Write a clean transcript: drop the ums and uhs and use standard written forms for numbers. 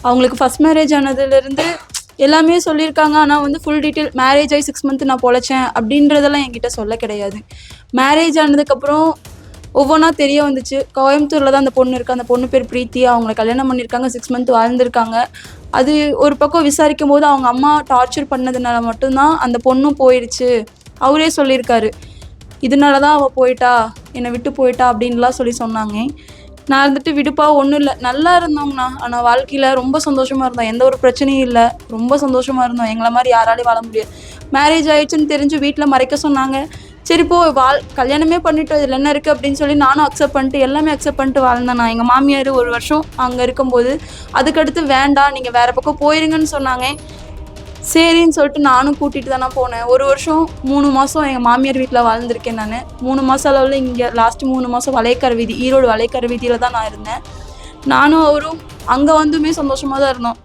அவங்களுக்கு first marriage ஆனதுலேருந்து எல்லாமே சொல்லியிருக்காங்க. ஆனால் வந்து ஃபுல் டீட்டெயில் மேரேஜ் ஆகி 6 மந்த் நான் பொழைச்சேன் அப்படின்றதெல்லாம் என்கிட்ட சொல்ல கிடையாது. மேரேஜ் ஆனதுக்கப்புறம் ஒவ்வொன்றா தெரிய வந்துச்சு. கோயம்புத்தூரில் தான் அந்த பொண்ணு இருக்குது. அந்த பொண்ணு பேர் பிரீத்தி. அவங்கள கல்யாணம் பண்ணியிருக்காங்க. 6 மந்த் வாழ்ந்திருக்காங்க. அது ஒரு பக்கம் விசாரிக்கும் போது அவங்க அம்மா டார்ச்சர் பண்ணதுனால மட்டும்தான் அந்த பொண்ணும் போயிடுச்சு. அவரே சொல்லியிருக்காரு, இதனால தான் அவள் போயிட்டா, என்னை விட்டு போயிட்டா அப்படின்லாம் சொன்னாங்க. நான் இருந்துட்டு விடுப்பா ஒன்றும் இல்லை, நல்லா இருந்தோங்கண்ணா. ஆனால் வாழ்க்கையில் ரொம்ப சந்தோஷமாக இருந்தோம். எந்த ஒரு பிரச்சனையும் இல்லை, ரொம்ப சந்தோஷமாக இருந்தோம். எங்களை மாதிரி யாராலையும் வாழ முடியாது. மேரேஜ் ஆயிடுச்சுன்னு தெரிஞ்சு வீட்டில் மறைக்க சொன்னாங்க. சரி போ கல்யாணமே பண்ணிட்டோம், இதில் என்ன இருக்குது அப்படின்னு சொல்லி நானும் அக்செப்ட் பண்ணிட்டு எல்லாமே அக்செப்ட் பண்ணிட்டு வாழ்ந்தேன். நான் எங்கள் மாமியார் 1 வருஷம் அங்கே இருக்கும்போது அதுக்கடுத்து வேண்டாம் நீங்கள் வேறு பக்கம் போயிருங்கன்னு சொன்னாங்க. சரின்னு சொல்லிட்டு நானும் கூட்டிகிட்டு தானே போனேன். 1 வருஷம் 3 மாதம் எங்கள் மாமியார் வீட்டில் வாழ்ந்திருக்கேன். நான் 3 மாதம் அளவில் இங்கே லாஸ்ட்டு 3 மாதம் வளையக்கரை வீதி, ஈரோடு வளையக்கரை வீதியில் தான் நான் இருந்தேன். நானும் அவரும் அங்கே வந்துமே சந்தோஷமாக தான் இருந்தோம்.